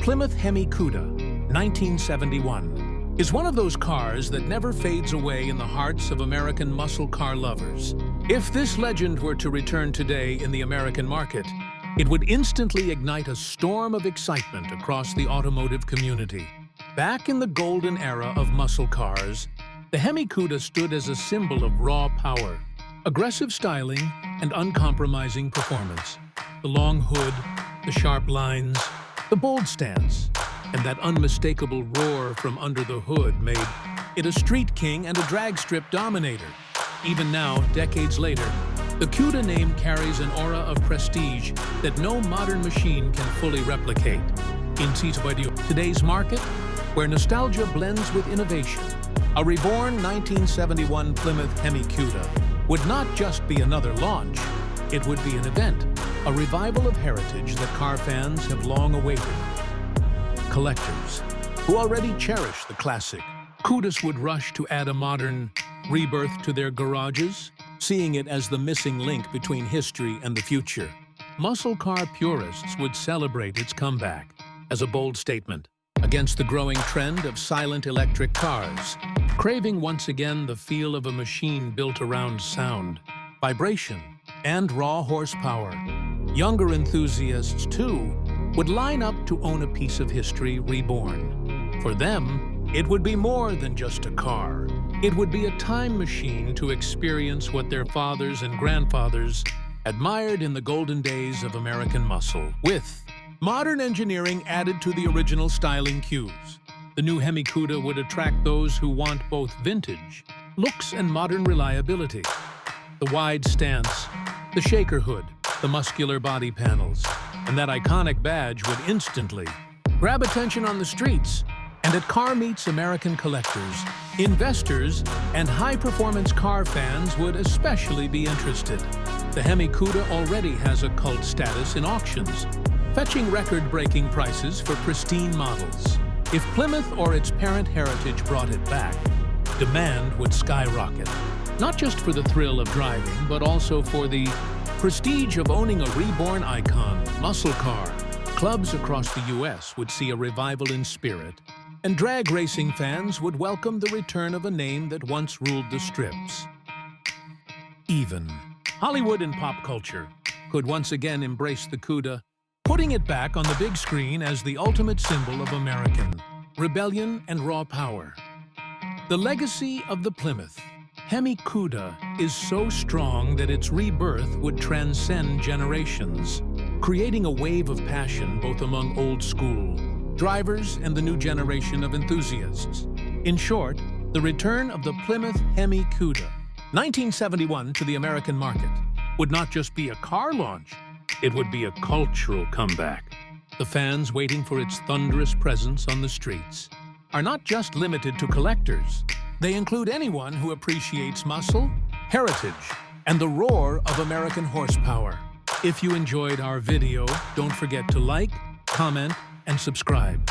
Plymouth HEMI Cuda, 1971, is one of those cars that never fades away in the hearts of American muscle car lovers. If this legend were to return today in the American market, it would instantly ignite a storm of excitement across the automotive community. Back in the golden era of muscle cars, the HEMI Cuda stood as a symbol of raw power, aggressive styling, and uncompromising performance. The long hood, the sharp lines, the bold stance, and that unmistakable roar from under the hood made it a street king and a drag strip dominator. Even now, decades later, the Cuda name carries an aura of prestige that no modern machine can fully replicate. In today's market, where nostalgia blends with innovation, a Reborn 1971 Plymouth HEMI Cuda would not just be another launch, it would be an event, a revival of heritage that car fans have long awaited. Collectors, who already cherish the classic, Cudas would rush to add a modern rebirth to their garages, seeing it as the missing link between history and the future. Muscle car purists would celebrate its comeback as a bold statement against the growing trend of silent electric cars, craving once again the feel of a machine built around sound, vibration, and raw horsepower. Younger enthusiasts, too, would line up to own a piece of history reborn. For them, it would be more than just a car. It would be a time machine to experience what their fathers and grandfathers admired in the golden days of American muscle, with modern engineering added to the original styling cues. The new HEMI Cuda would attract those who want both vintage looks and modern reliability. The wide stance, the shaker hood, the muscular body panels, and that iconic badge would instantly grab attention on the streets and at car meets. American collectors, investors, and high-performance car fans would especially be interested. The HEMI Cuda already has a cult status in auctions, fetching record-breaking prices for pristine models. If Plymouth or its parent Heritage brought it back, demand would skyrocket, not just for the thrill of driving, but also for the prestige of owning a reborn icon, muscle car. Clubs across the U.S. would see a revival in spirit, and drag racing fans would welcome the return of a name that once ruled the strips. Even Hollywood and pop culture could once again embrace the Cuda, putting it back on the big screen as the ultimate symbol of American rebellion and raw power. The legacy of the Plymouth HEMI Cuda is so strong that its rebirth would transcend generations, creating a wave of passion both among old-school drivers and the new generation of enthusiasts. In short, the return of the Plymouth HEMI Cuda, 1971, to the American market would not just be a car launch, it would be a cultural comeback. The fans waiting for its thunderous presence on the streets are not just limited to collectors. They include anyone who appreciates muscle, heritage, and the roar of American horsepower. If you enjoyed our video, don't forget to like, comment, and subscribe.